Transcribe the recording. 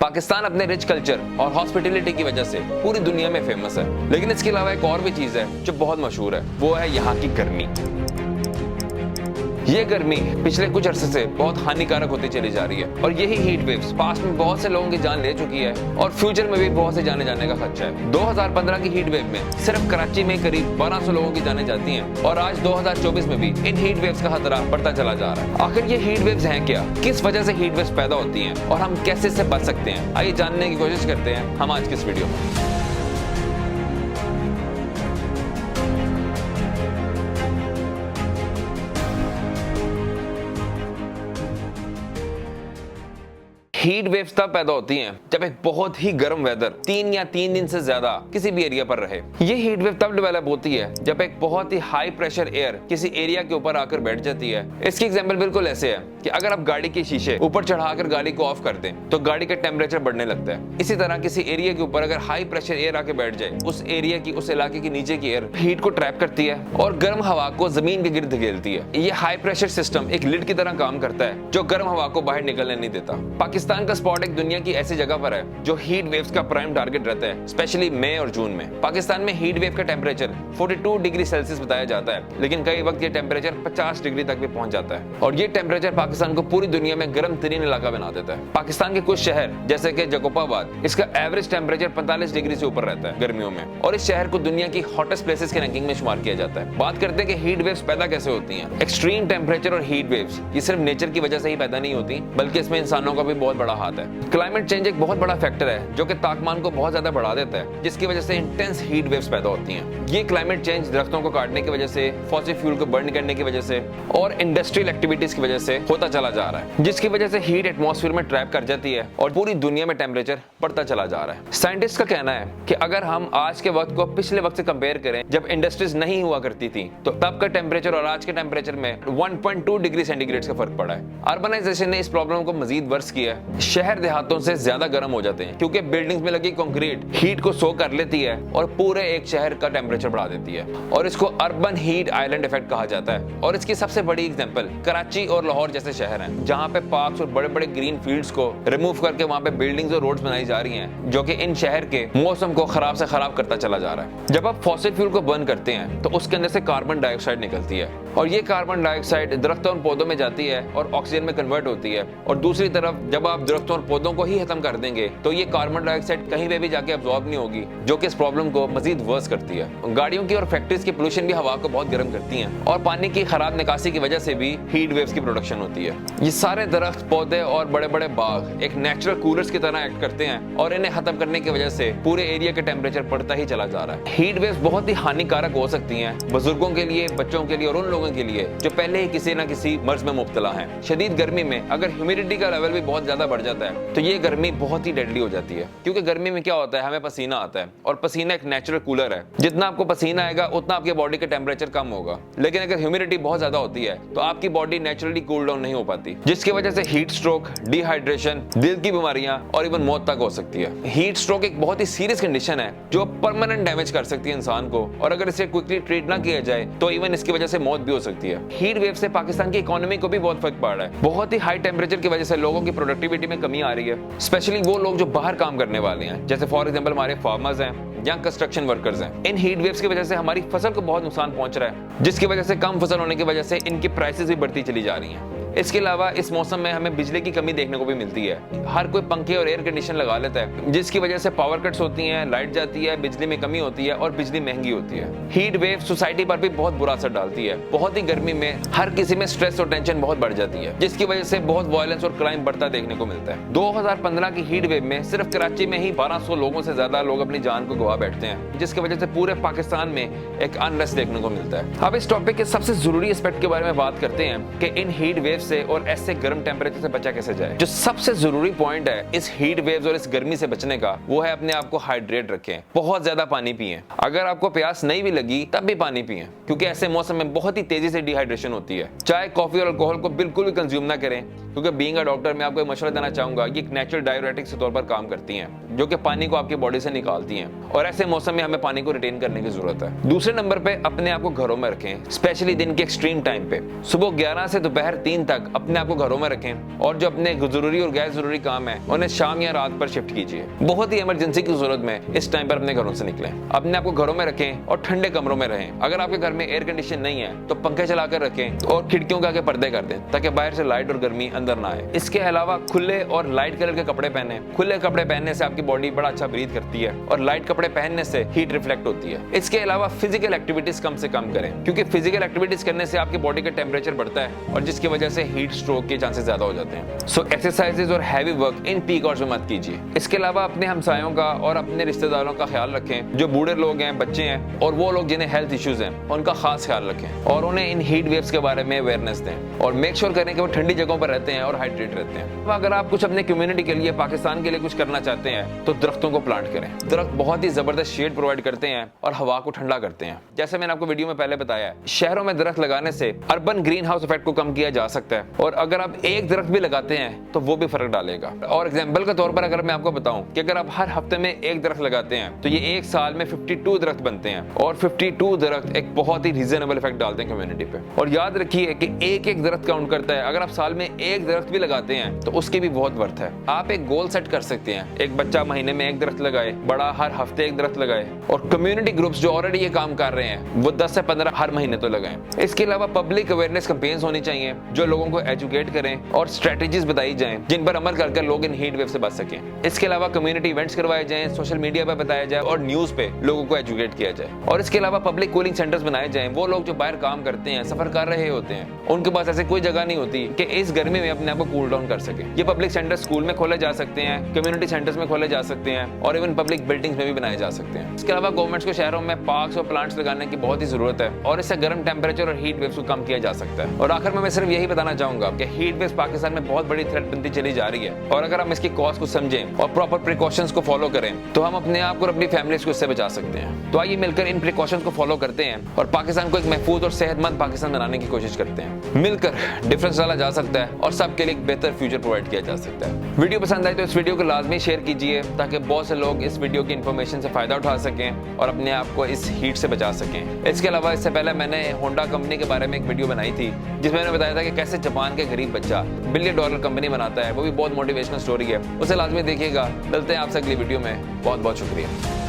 पाकिस्तान अपने rich culture और hospitality की वजह से पूरी दुनिया में फेमस है, लेकिन इसके अलावा एक और भी चीज है जो बहुत मशहूर है, वो है यहाँ की गर्मी। ये गर्मी पिछले कुछ अरसे से बहुत हानिकारक होती चली जा रही है और यही हीट वेव्स पास्ट में बहुत से लोगों की जान ले चुकी है और फ्यूचर में भी बहुत से जाने जाने का खर्चा है। 2015 की हीट वेव में सिर्फ कराची में करीब 1200 लोगों की जानें जाती हैं और आज 2024 में भी इन हीट वेव्स का खतरा बढ़ता चला जा रहा है। आखिर ये हीट वेव्स हैं क्या, किस वजह से हीट वेव्स पैदा होती हैं और हम कैसे इससे बच सकते हैं, आइए जानने की कोशिश करते हैं हम आज की इस वीडियो में। हीट वेव्स तब पैदा होती हैं जब एक बहुत ही गर्म वेदर 3 दिन से ज्यादा किसी भी एरिया पर रहे। ये हीट वेव तब डेवलप होती है जब एक बहुत ही हाई प्रेशर एयर किसी एरिया के ऊपर आकर बैठ जाती है। इसकी एग्जांपल बिल्कुल ऐसे है कि अगर आप गाड़ी के शीशे ऊपर चढ़ाकर गाड़ी को ऑफ कर दें तो गाड़ी का टेम्परेचर बढ़ने लगता है। इसी तरह किसी एरिया के ऊपर अगर हाई प्रेशर एयर आके बैठ जाए, उस एरिया की, उस इलाके की नीचे की एयर हीट को ट्रैप करती है और गर्म हवा को जमीन के गिर्द धकेलती है। ये हाई प्रेशर सिस्टम एक लिड की तरह काम करता है जो गर्म हवा को बाहर निकलने नहीं देता। पाकिस्तान का स्पॉट एक दुनिया की ऐसी जगह पर है जो हीट वेव्स का प्राइम टारगेट रहता है, स्पेशली मई और जून में। पाकिस्तान में हीट वेव का टेम्परेचर 42 डिग्री सेल्सियस बताया जाता है, लेकिन कई वक्त ये टेम्परेचर 50 डिग्री तक भी पहुंच जाता है और ये टेम्परेचर पाकिस्तान को पूरी दुनिया में गर्म तरीन इलाका बना देता है। पाकिस्तान के कुछ शहर जैसे कि जकोबाबाद, इसका एवरेज टेम्परेचर 45 डिग्री से ऊपर रहता है गर्मियों में और इस शहर को दुनिया की हॉटेस्ट प्लेसेस के रैंकिंग में शुमार किया जाता है। बात करते हैं कि हीट वेव्स पैदा कैसे होती हैं। एक्सट्रीम टेम्परेचर और हीट वेव्स ये सिर्फ नेचर की वजह से ही पैदा नहीं होती, बल्कि इसमें इंसानों का भी बहुत बड़ा हाथ है। क्लाइमेट चेंज एक बहुत बड़ा फैक्टर है जो कि तापमान को बहुत ज्यादा बढ़ा देता है, जिसकी वजह से इंटेंस हीट वेव्स पैदा होती हैं। ये क्लाइमेट चेंज दरख्तों को काटने की वजह से, फॉसिल फ्यूल को बर्न करने की वजह से और इंडस्ट्रियल एक्टिविटीज की वजह से होता चला जा रहा है, जिसकी वजह से हीट एटमॉस्फेयर में ट्रैप कर जाती है और पूरी दुनिया में टेम्परेचर बढ़ता चला जा रहा है। साइंटिस्ट का कहना है कि अगर हम आज के वक्त को पिछले वक्त से कंपेयर करें जब इंडस्ट्रीज नहीं हुआ करती थी, तो तब का टेम्परेचर और आज के टेम्परेचर में 1.2 डिग्री सेंटीग्रेड का फर्क पड़ा है। अर्बनाइजेशन ने इस प्रॉब्लम को मजीद वर्स किया है। शहर देहातों से ज्यादा गर्म हो जाते हैं क्योंकि बिल्डिंग्स में लगी कंक्रीट हीट को सो कर लेती है और पूरे एक शहर का टेम्परेचर बढ़ा देती है और इसको अर्बन हीट आइलैंड इफेक्ट कहा जाता है। और इसकी सबसे बड़ी एग्जांपल कराची और लाहौर जैसे शहर हैं, जहां पे पार्क्स और बड़े बड़े ग्रीन फील्ड्स को रिमूव करके वहां पे बिल्डिंग्स और रोड्स बनाई जा रही हैं, जो कि इन शहर के मौसम को खराब से खराब करता चला जा रहा है। जब आप फॉसिल फ्यूल को बर्न करते हैं तो उसके अंदर से कार्बन डाइऑक्साइड निकलती है और ये कार्बन डाइऑक्साइड दरख्तों और पौधों में जाती है और ऑक्सीजन में कन्वर्ट होती है। और दूसरी तरफ जब आप दरख्तों और पौधों को ही खत्म कर देंगे तो ये कार्बन डाइऑक्साइड कहीं पे भी जाके अब्सॉर्ब नहीं होगी, जो कि इस प्रॉब्लम को मजीद वर्स करती है। गाड़ियों की और फैक्ट्रीज की पोल्यूशन भी हवा को बहुत गर्म करती हैं और पानी की खराब निकासी की वजह से भी हीट वेव्स की प्रोडक्शन होती है। ये सारे दरख्त, पौधे और बड़े बड़े बाग एक नेचुरल कूलर्स की तरह एक्ट करते हैं और इन्हें खत्म करने की वजह से पूरे एरिया का टेम्परेचर बढ़ता ही चला जा रहा है। हीट वेव्स बहुत ही हानिकारक हो सकती हैं बुजुर्गों के लिए, बच्चों के लिए और उन लोगों के लिए जो पहले ही किसी न किसी मर्ज में मुब्तला हैं। शदीद गर्मी में अगर ह्यूमिडिटी का लेवल भी बहुत ज्यादा बढ़ जाता है तो ये गर्मी बहुत ही डेडली हो जाती है, क्योंकि गर्मी में क्या होता है, हमें पसीना आता है और पसीना एक नेचुरल कूलर है। जितना आपको पसीना आएगा उतना आपके बॉडी का टेम्परेचर कम होगा, लेकिन अगर ह्यूमिडिटी बहुत ज्यादा होती है तो आपकी बॉडी नेचुरली कूल डाउन नहीं हो पाती, जिसकी वजह से हीट स्ट्रोक, डिहाइड्रेशन, दिल की बीमारियां और इवन मौत तक हो सकती है। हीट स्ट्रोक एक बहुत ही सीरियस कंडीशन है जो परमानेंट डैमेज कर सकती है इंसान को, और अगर इसे क्विकली ट्रीट ना किया जाए तो इवन इसकी वजह से मौत भी हो सकती है। हीट वेव से पाकिस्तान की इकोनॉमी को भी बहुत फर्क पड़ रहा है। बहुत ही हाई टेम्परेचर की वजह से लोगों की प्रोडक्टिविटी में कमी आ रही है, स्पेशली वो लोग जो बाहर काम करने वाले हैं, जैसे फॉर एग्जांपल हमारे फार्मर्स हैं या कंस्ट्रक्शन वर्कर्स हैं। इन हीट वेव्स की वजह से हमारी फसल को बहुत नुकसान पहुंच रहा है, जिसकी वजह से कम फसल होने की वजह से इनकी प्राइसेस भी बढ़ती चली जा रही हैं। इसके अलावा इस मौसम में हमें बिजली की कमी देखने को भी मिलती है। हर कोई पंखे और एयर कंडीशन लगा लेता है, जिसकी वजह से पावर कट्स होती हैं, लाइट जाती है, बिजली में कमी होती है और बिजली महंगी होती है। हीट वेव सोसाइटी पर भी बहुत बुरा असर डालती है। बहुत ही गर्मी में हर किसी में स्ट्रेस और टेंशन बहुत बढ़ जाती है, जिसकी वजह से बहुत वायलेंस और क्राइम बढ़ता देखने को मिलता है। 2015 की हीट वेव में सिर्फ कराची में ही 1200 लोगों से ज्यादा लोग अपनी जान को गवा बैठते हैं, जिसकी वजह से पूरे पाकिस्तान में एक अनरेस्ट देखने को मिलता है। अब इस टॉपिक के सबसे जरूरी एस्पेक्ट के बारे में बात करते हैं कि इन हीट वेव से और ऐसे गर्म टेम्परेचर से बचा कैसे जाए। जो सबसे जरूरी पॉइंट है इस हीट वेव्स और इस गर्मी से बचने का, वो है अपने आप को हाइड्रेट रखें, बहुत ज्यादा पानी पिएं। अगर आपको प्यास नहीं भी लगी तब भी पानी पिएं, क्योंकि ऐसे मौसम में बहुत ही तेजी से डिहाइड्रेशन होती है। चाय, कॉफी और अल्कोहल को बिल्कुल भी कंज्यूम ना करें, क्योंकि बीइंग अ डॉक्टर मैं आपको मशवरा देना चाहूंगा, ये एक नेचुरल डाययूरेटिक्स के तौर पर काम करती हैं, जो कि पानी को आपकी बॉडी से निकालती हैं, और ऐसे मौसम में हमें पानी को रिटेन करने की जरूरत है। दूसरे नंबर पे अपने आप को घरों में रखें, स्पेशली दिन के एक्सट्रीम टाइम पे। सुबह 11 से दोपहर 3 तक अपने आप को घरों में रखें और जो अपने जरूरी और गैर जरूरी काम है उन्हें शाम या रात पर शिफ्ट कीजिए। बहुत ही इमरजेंसी की जरूरत में इस टाइम पर अपने घरों से निकलें। अपने आप को घरों में रखें और ठंडे कमरों में रहें। अगर आपके घर में एयर कंडीशन नहीं है तो पंखे चलाकर रखें और खिड़कियों के आगे पर्दे कर दें ताकि बाहर से लाइट और गर्मी अंदर ना आए। इसके अलावा खुले और लाइट कलर के कपड़े पहने। खुले कपड़े पहनने से आपकी बॉडी बड़ा अच्छा ब्रीथ करती है और लाइट कपड़े पहनने से हीट रिफ्लेक्ट होती है। इसके अलावा फिजिकल एक्टिविटीज कम से कम करें क्योंकि फिजिकल एक्टिविटीज करने से आपकी बॉडी का टेम्परेचर बढ़ता है और जिसकी वजह से हीट स्ट्रोक के चांसेस ज्यादा हो जाते हैं। सो एक्सरसाइजेज और heavy work in peak hours में मत कीजिए। इसके अलावा अपने हमसायों का और अपने रिश्तेदारों का ख्याल रखें। जो बूढ़े लोग हैं, बच्चे हैं और वो लोग जिन्हें हेल्थ इश्यूज हैं उनका खास ख्याल रखें और उन्हें इन हीट वेव्स के बारे में अवेयरनेस दें और मेक श्योर करें कि वो ठंडी जगहों पर रहते हैं और हाइड्रेट रहते हैं। अगर आप कुछ अपने कम्युनिटी के लिए, पाकिस्तान के लिए कुछ करना चाहते हैं तो दरख्तों को प्लांट करें। दरख्त बहुत ही जबरदस्त शेड प्रोवाइड करते हैं और हवा को ठंडा करते हैं। जैसे मैंने आपको वीडियो में पहले बताया है, शहरों में दरख्त लगाने से अर्बन ग्रीन हाउस इफेक्ट को कम किया जा सकता है और अगर आप एक दरख्त भी लगाते हैं तो वो भी फर्क डालेगा। और एग्जाम्पल के तौर पर अगर मैं आपको बताऊं कि अगर आप हर हफ्ते में एक दरख्त लगाते हैं तो ये एक साल में 52 दरख्त बनते हैं और 52 दरख्त एक बहुत ही रीजनेबल इफेक्ट डालते हैं कम्युनिटी पे। और याद रखिए कि एक एक दरख्त काउंट करता है। अगर आप साल में एक दरख्त भी लगाते हैं तो उसकी भी बहुत वर्थ है। आप एक गोल सेट कर सकते हैं, एक बच्चा महीने में एक दरख्त लगाए, बड़ा हर हफ्ते एक दरख्त लगाए और कम्युनिटी ग्रुप्स जो ऑलरेडी ये काम कर रहे हैं वो 10 से 15 हर महीने तो लगाएं। इसके अलावा पब्लिक अवेयरनेस कैंपेन्स होनी चाहिए जो लोगों को एजुकेट करें और स्ट्रेटेजीज बताई जाएं जिन पर अमल करके लोग इन हीट वेव से बच सकें। इसके अलावा कम्युनिटी इवेंट्स करवाए जाएं, सोशल मीडिया पर बताया जाए और न्यूज पे लोगों को एजुकेट किया जाए। और इसके अलावा पब्लिक कूलिंग सेंटर्स बनाए जाएं। वो लोग जो बाहर काम करते हैं, सफर कर रहे होते हैं, उनके पास ऐसे कोई जगह नहीं होती कि इस गर्मी में अपने आप को कूल डाउन कर सके। ये पब्लिक सेंटर स्कूल में खोले जा सकते हैं, कम्युनिटी सेंटर्स में खोले जा सकते हैं और इवन पब्लिक बिल्डिंग्स में भी बनाए जा सकते हैं। इसके अलावा गवर्नमेंट्स को शहरों में पार्क्स और प्लांट्स लगाने की बहुत ही जरूरत है और इससे गर्म टेम्परेचर और हीट वेव्स को कम किया जा सकता है। और आखिर में मैं सिर्फ यही बताना चाहूंगा कि हीट वेव्स पाकिस्तान में बहुत बड़ी थ्रेट बनती चली जा रही है और अगर हम इसकी कॉज को समझें और प्रॉपर प्रिकॉशंस को फॉलो करें तो हम अपने आप को और अपनी फैमिलीज को इससे बचा सकते हैं। तो आइए मिलकर इन प्रिकॉशंस को फॉलो करते हैं और पाकिस्तान को एक महफूज और सेहतमंद पाकिस्तान बनाने की कोशिश करते हैं। मिलकर डिफरेंस डाला जा सकता है और सबके लिए एक बेहतर फ्यूचर प्रोवाइड किया जा सकता है। वीडियो पसंद आए तो इस वीडियो को लाजमी शेयर कीजिए ताकि बहुत से लोग इस वीडियो की इन्फॉर्मेशन से फायदा उठा सकें और अपने आप को इस हीट से बचा सकें। इसके अलावा इससे पहले मैंने होंडा कंपनी के बारे में एक वीडियो बनाई थी जिसमें मैंने बताया था कि कैसे जापान के गरीब बच्चा $1 बिलियन कंपनी बनाता है। वो भी बहुत मोटिवेशनल स्टोरी है, उसे लाजमी देखिएगा। मिलते हैं आपसे अगली वीडियो में। बहुत बहुत शुक्रिया।